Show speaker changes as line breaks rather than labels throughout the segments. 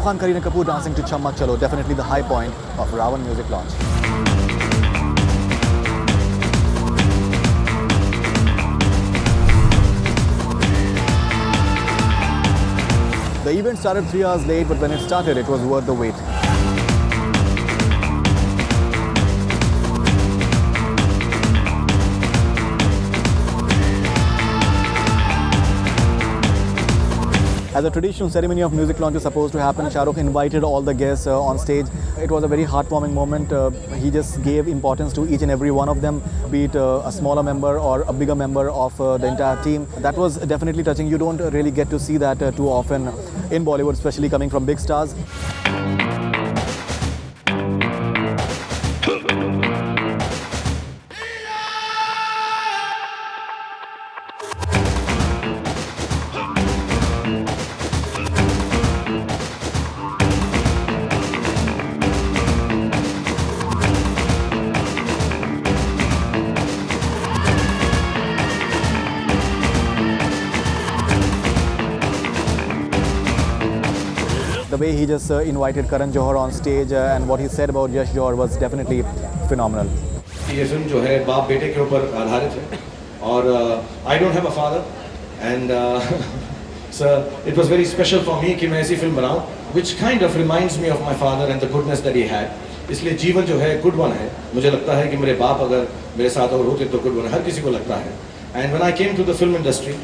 Khan, Kareena Kapoor dancing to Chammak Chalo, definitely the high point of Ravan music launch. The event started 3 hours late, but when it started, it was worth the wait. As a traditional ceremony of music launch is supposed to happen, Shah Rukh invited all the guests on stage. It was a very heartwarming moment. He just gave importance to each and every one of them, be it a smaller member or a bigger member of the entire team. That was definitely touching. You don't really get to see that too often in Bollywood, especially coming from big stars. The way he just invited Karan Johar on stage and what he said about Yash Johar was definitely phenomenal.
ये film जो है बाप बेटे के ऊपर आधारित है और I don't have a father and so it was very special for me कि मैं ऐसी फिल्म बनाऊं which kind of reminds me of my father and the goodness that he had. इसलिए जीवन जो है good one है. मुझे लगता है कि मेरे बाप अगर मेरे साथ और होते तो good one हर किसी को लगता है. And when I came to the film industry,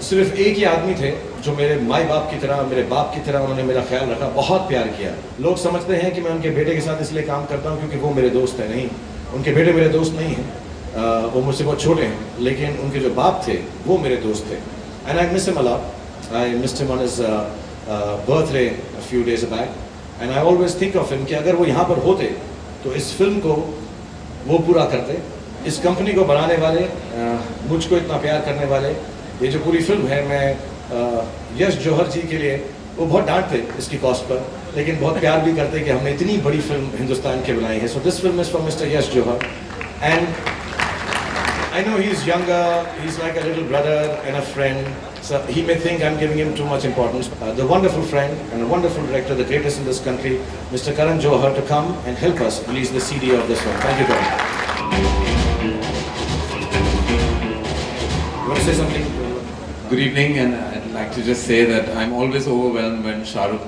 सिर्फ एक ही आदमी थे जो मेरे माई बाप की तरह, मेरे बाप की तरह उन्होंने मेरा ख्याल रखा, बहुत प्यार किया. लोग समझते हैं कि मैं उनके बेटे के साथ इसलिए काम करता हूँ क्योंकि वो मेरे दोस्त हैं. नहीं, उनके बेटे मेरे दोस्त नहीं हैं, वो मुझसे बहुत छोटे हैं, लेकिन उनके जो बाप थे वो मेरे दोस्त थे. And I miss him a lot. I missed him on his birthday a few days back. And I always think of him कि अगर वो यहाँ पर होते तो इस फिल्म को वो पूरा करते. इस कंपनी को बनाने वाले, मुझको इतना प्यार करने वाले, ये जो पूरी फिल्म है, मैं यश जौहर जी के लिए वो बहुत डांटते इसकी कॉस्ट पर, लेकिन बहुत प्यार भी करते कि हमने इतनी बड़ी फिल्म हिंदुस्तान की बनाई है. So this film is for Mister Yash Johar and I know he is younger, he is like a little brother and a friend. So he may think I'm giving him too much importance. The wonderful friend and a wonderful director, the greatest in this country, Mr. Karan Johar, to come and help us release the CD of this one. Thank you, Karan. You want to say something?
Good evening, and I'd like to just say that I'm always overwhelmed when Shah Rukh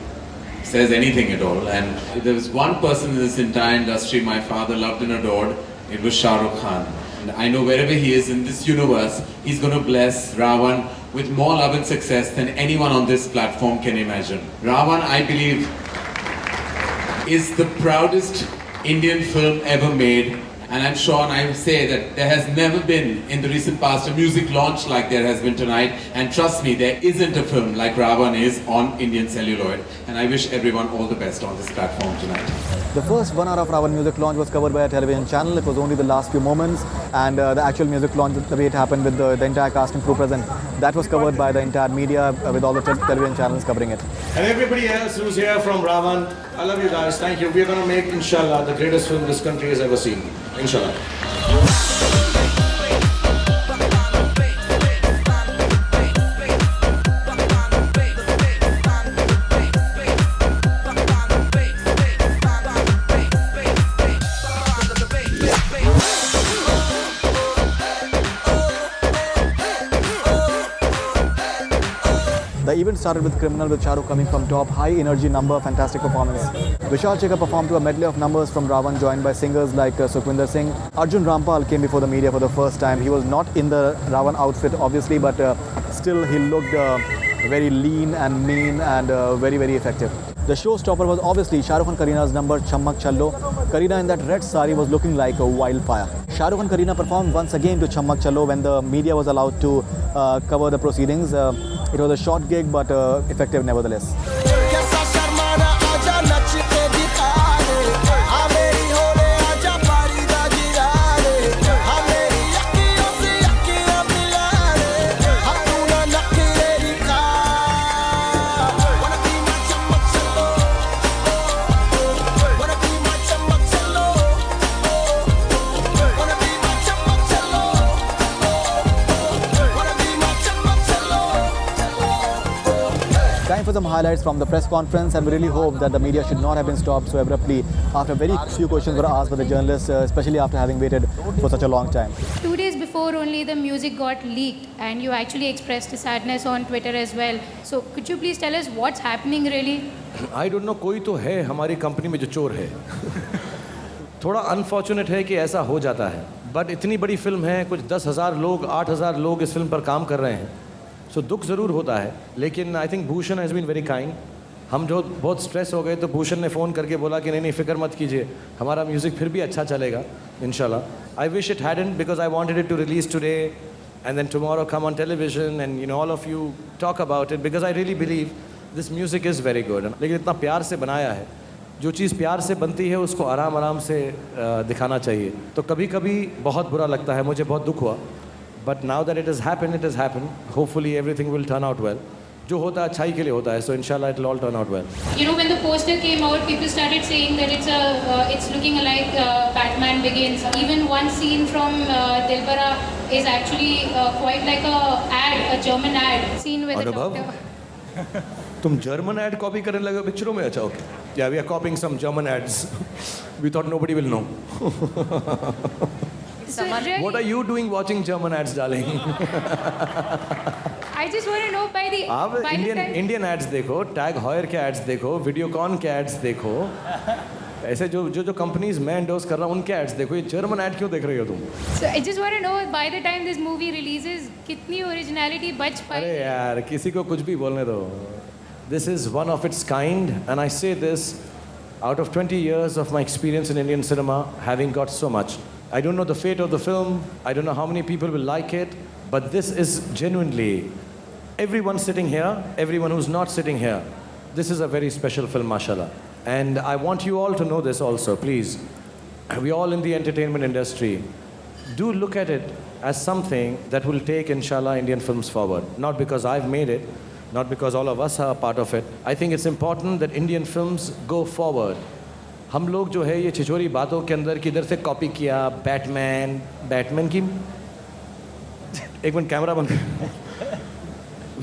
says anything at all. And if there was one person in this entire industry my father loved and adored, it was Shah Rukh Khan. And I know wherever he is in this universe, he's going to bless Ravan with more love and success than anyone on this platform can imagine. Ravan, I believe, is the proudest Indian film ever made. And I'm sure, and I will say that there has never been in the recent past a music launch like there has been tonight. And trust me, there isn't a film like Ravan is on Indian celluloid. And I wish everyone all the best on this platform tonight.
The first 1 hour of Ravan music launch was covered by a television channel. It was only the last few moments, and the actual music launch, the way it happened with the entire cast and crew present, that was covered by the entire media with all the television channels covering it.
And everybody else who's here from Ravan, I love you guys. Thank you. We're going to make, inshallah, the greatest film this country has ever seen. Inshallah.
The event started with Criminal with Shah Rukh coming from top, high energy number, fantastic performance. Vishal Shekhar performed to a medley of numbers from Ravan, joined by singers like Sukhwinder Singh. Arjun Rampal came before the media for the first time. He was not in the Ravan outfit obviously, but still he looked very lean and mean and very, very effective. The showstopper was obviously Shah Rukh and Kareena's number Chammak Challo. Kareena in that red sari was looking like a wildfire. Shah Rukh and Kareena performed once again to Chammak Challo when the media was allowed to cover the proceedings. It was a short gig but effective nevertheless. for some highlights from the press conference, and we really hope that the media should not have been stopped so abruptly after very few questions were asked by the journalists, especially after having waited for such a long time.
2 days before only the music got leaked, and you actually expressed sadness on Twitter as well. So could you please tell us what's happening really?
I don't know, कोई तो है हमारी company में जो चोर है. थोड़ा unfortunate है कि ऐसा हो जाता है, बट इतनी बड़ी फिल्म है, कुछ 10,000 लोग 8,000 लोग इस फिल्म पर काम कर रहे हैं, सो दुख ज़रूर होता है. लेकिन I think Bhushan has been very kind. हम जो बहुत स्ट्रेस हो गए तो भूषण ने फ़ोन करके बोला कि नहीं फ़िक्र मत कीजिए, हमारा म्यूज़िक फिर भी अच्छा चलेगा इंशाल्लाह. I wish it hadn't because I wanted it to release today and then tomorrow come on television and you know all of you talk about it because I really believe this music is very good. लेकिन इतना प्यार से बनाया है, जो चीज़ प्यार से बनती है उसको आराम आराम से दिखाना चाहिए. तो कभी कभी बहुत बुरा लगता है, मुझे बहुत दुख हुआ, but now that it has happened, hopefully everything will turn out well. जो होता है अच्छाई के लिए होता है, so inshallah it will all turn out well.
You know, when the poster came out, people started saying that it's looking like Batman Begins. Even one scene from Dilbara is actually quite like a German ad scene with a
अनुभव?
doctor.
तुम German ad copy करने लगे पिक्चरों में? अच्छा, okay. या we are copying some German ads. We thought nobody will know.
So really,
What are you doing watching German ads, darling?
I just want to know
आप
by the time.
Indian ads देखो, Tag Heuer के ads देखो, वीडियोकॉन के ads देखो, ऐसे जो companies मैं endorse कर रहा हूँ उनके एड्स देखो. ये जर्मन ऐड क्यों देख रही हो तुम?
So I just want to know by the time this movie releases, कितनी originality बच
अरे
पाएगी?
यार, किसी को कुछ भी बोलने दो. This is one of its kind, and I say this out of 20 years of my experience in Indian cinema, having got so much. I don't know the fate of the film, I don't know how many people will like it, but this is genuinely, everyone sitting here, everyone who's not sitting here, this is a very special film, mashallah. And I want you all to know this also, please. We all in the entertainment industry, do look at it as something that will take, inshallah, Indian films forward. Not because I've made it, not because all of us are a part of it. I think it's important that Indian films go forward. हम लोग जो है ये छिछोरी बातों के अंदर किधर से कॉपी किया, बैटमैन की एक मिनट कैमरा बंद.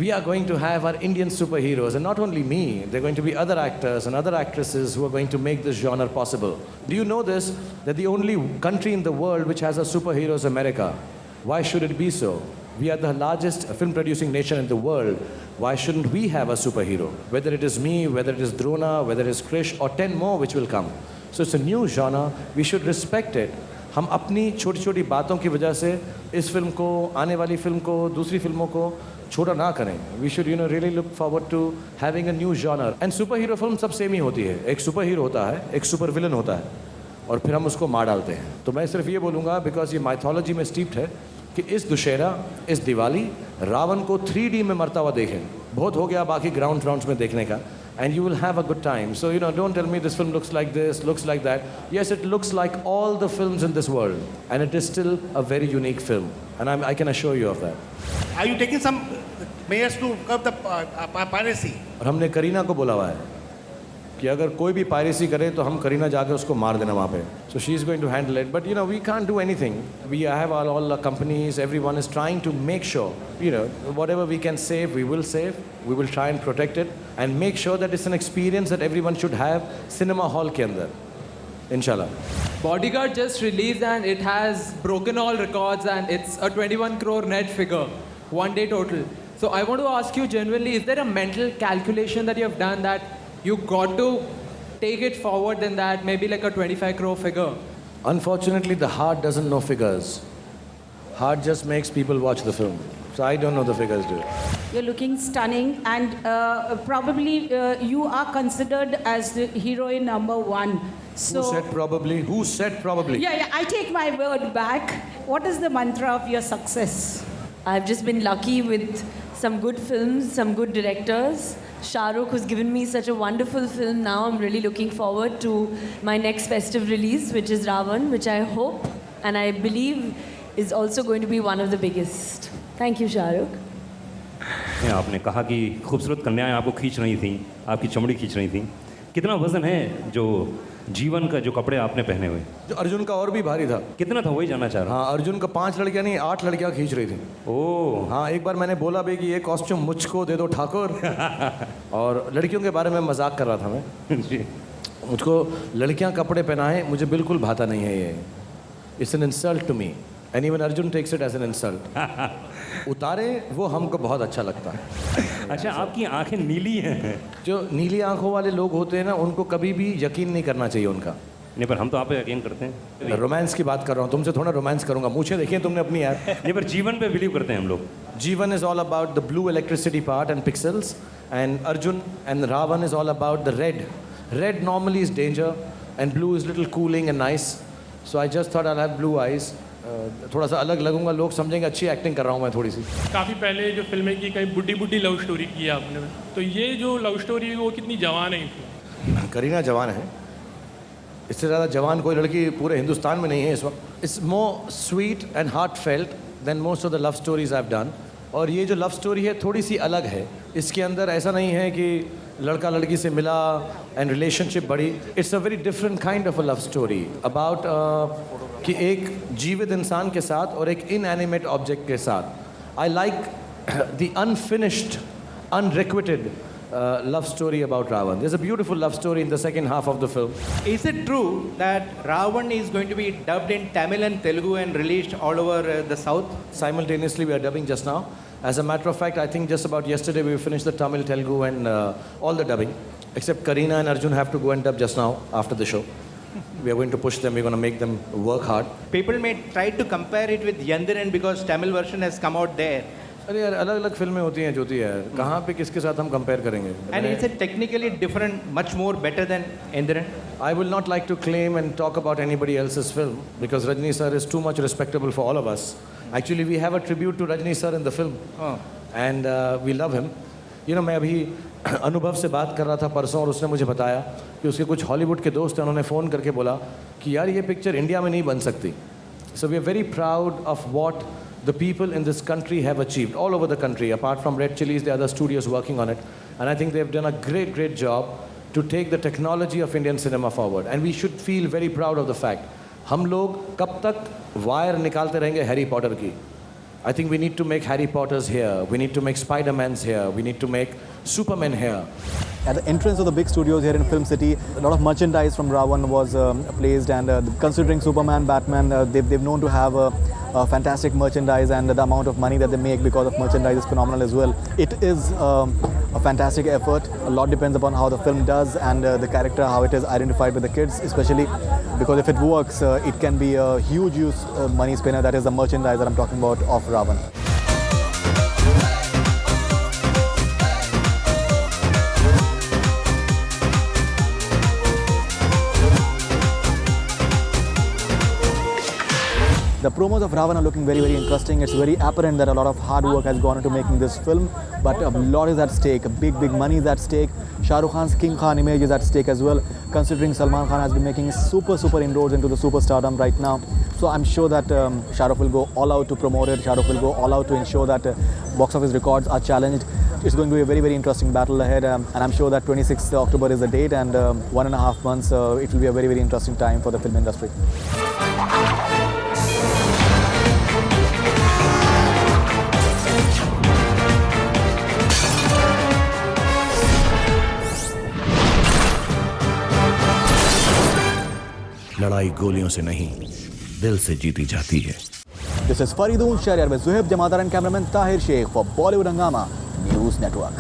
We are going to have our Indian superheroes, and not only me, there are going to be other actors and other actresses who are going to make this genre possible. Do you know this, that the only country in the world which has a superhero is America? Why should it be so? We are the largest film producing nation in the world. Why shouldn't we have a superhero? Whether it is me, whether it is Drona, whether it is Krish, or 10 more which will come. So it's a new genre. We should respect it. हम अपनी छोटी छोटी बातों की वजह से इस film को, आने वाली फिल्म को, दूसरी फिल्मों को छोटा ना करें. We should really look forward to having a new genre. And superhero film सब सेम ही होती है. एक सुपर हीरो होता है, एक सुपर विलन होता है, और फिर हम उसको मार डालते हैं. तो मैं सिर्फ ये बोलूँगा, बिकॉज ये माइथोलॉजी में स्टीप्ड है, कि इस दुशहरा, इस दिवाली रावण को 3D में मरता हुआ देखें. बहुत हो गया बाकी ग्राउंड्स में देखने का. And you will have a good time. So don't tell me this film looks like this, looks like that. Yes, it looks like all the films in this world, and it is still a very unique film, and I can assure you of that.
Are you taking some measures to curb the piracy?
और हमने करीना को बोला हुआ है कि अगर कोई भी पायरेसी करे तो हम करीना जाके उसको मार देना वहाँ पे. So she is going to handle it, but we can't do anything. We have all the companies, everyone is trying to make sure, whatever we can save, we will save. We will try and protect it and make sure that it's an experience that everyone should have cinema hall के अंदर, inshallah.
Bodyguard just released and it has broken all records and it's a 21 crore net figure, one day total. So I want to ask you genuinely, is there a mental calculation that you have done that you got to take it forward than that, maybe like a 25 crore figure?
Unfortunately, the heart doesn't know figures. Heart just makes people watch the film. So I don't know the figures, dude.
You're looking stunning, and probably you are considered as the heroine number one. So,
Who said probably? Who said probably?
Yeah, I take my word back. What is the mantra of your success?
I've just been lucky with some good films, some good directors. Shah Rukh, who's given me such a wonderful film now. I'm really looking forward to my next festive release, which is Ravan, which I hope and I believe is also going to be one of the biggest. Thank you, Shah Rukh.
आपने कहा कि खूबसूरत कन्याएं आपको खींच रही थी, आपकी चमड़ी खींच रही थी. कितना वज़न है जो जीवन का जो कपड़े आपने पहने हुए,
जो अर्जुन का और भी भारी था।
कितना था वही जानना चाह रहा
हाँ, अर्जुन का 5 लड़कियां नहीं 8 लड़कियां खींच रही थी।
हूँ।
हाँ, एक बार मैंने बोला भी कि ये कॉस्ट्यूम मुझको दे दो ठाकुर। और लड़कियों के बारे में मजाक कर रहा था मैं।
जी।
मुझको लड़कियां कपड़े पहनाएं मुझे बिल्कुल भाता नहीं है ये। It's an insult to me and even Arjun takes it as an insult. उतारे वो हमको बहुत अच्छा लगता है।
अच्छा, आपकी आंखें नीली हैं।
जो नीली आंखों वाले लोग होते हैं ना, उनको कभी भी यकीन नहीं करना चाहिए उनका।
नहीं, पर हम तो आप पे यकीन करते हैं।
रोमांस की बात कर रहा हूँ, तुमसे थोड़ा रोमांस करूंगा। मुझे देखिए तुमने अपनी यार।
नहीं, पर जीवन पे बिलीव करते हैं हम लोग।
Jeevan is all about the blue electricity part and pixels, and Arjun and Ravan is all about the red. Red normally is danger and blue is little cooling and nice. So I just thought I'll have blue eyes. थोड़ा सा अलग लगूंगा, लोग समझेंगे अच्छी acting कर रहा हूँ मैं थोड़ी सी।
काफ़ी पहले जो फिल्में की कई बुड्ढी बुड्ढी लव स्टोरी की है आपने, तो ये जो लव स्टोरी है वो कितनी जवान है?
करीना जवान है, इससे ज़्यादा जवान कोई लड़की पूरे हिंदुस्तान में नहीं है इस वक्त। It's more sweet and heartfelt than most of the love stories I have done. और ये जो लव स्टोरी है थोड़ी सी अलग है। इसके अंदर ऐसा नहीं है कि लड़का लड़की से मिला एंड रिलेशनशिप बढ़ी। It's a very different kind of a love story about कि एक जीवित इंसान के साथ और एक इनएनिमेट ऑब्जेक्ट के साथ। I like the unfinished unrequited love story about Ravan. There's a beautiful love story in the second half of the film.
Is it true that Ravan is going to be dubbed in Tamil and Telugu and released all over the south?
Simultaneously, we are dubbing just now. As a matter of fact, I think just about yesterday we finished the Tamil, Telugu and all the dubbing. Except Kareena and Arjun have to go and dub just now after the show. We are going to push them, we're going to make them work hard.
People may try to compare it with Yandiran because Tamil version has come out there.
अरे यार, अलग अलग फिल्में होती हैं ज्योति यार, कहाँ पे किसके साथ हम कंपेयर करेंगे?
And is it technically different, much more better than Yandiran?
I will not like to claim and talk about anybody else's film because Rajni sir is too much respectable for all of us. Actually, we have a tribute to Rajni sir in the film, and we love him. You know, मैं अभी अनुभव से बात कर रहा था परसों और उसने मुझे बताया कि उसके कुछ हॉलीवुड के दोस्त हैं, उन्होंने फ़ोन करके बोला कि यार ये पिक्चर इंडिया में नहीं बन सकती. So we are very proud of what the people in this country have achieved all over the country. Apart from Red Chillies, there are other studios working on it, and I think they've done a great job to take the technology of Indian cinema forward, and we should feel very proud of the fact. हम लोग कब तक wire निकालते रहेंगे Harry Potter की? I think we need to make Harry Potters here, we need to make Spider-Mans here, we need to make Superman here.
At the entrance of the big studios here in Film City, a lot of merchandise from Ravan was placed, and considering Superman, Batman, they've known to have fantastic merchandise, and the amount of money that they make because of merchandise is phenomenal as well. It is a fantastic effort. A lot depends upon how the film does and the character, how it is identified with the kids, especially because if it works, it can be a huge money spinner. That is the merchandise that I'm talking about of Ravan. The promos of Ravan are looking very interesting. It's very apparent that a lot of hard work has gone into making this film, but a lot is at stake. Big money is at stake. Shah Rukh Khan's King Khan image is at stake as well, considering Salman Khan has been making super inroads into the superstardom right now. So I'm sure that Shah Rukh will go all out to promote it. Shah Rukh will go all out to ensure that box office records are challenged. It's going to be a very interesting battle ahead, and I'm sure that 26th October is the date, and 1.5 months, it will be a very interesting time for the film industry.
लड़ाई गोलियों से नहीं, दिल से जीती जाती है.
This is Faridun Shahryar with Zuhaib Jamadar and cameraman Tahir Sheikh for Bollywood Hungama News Network.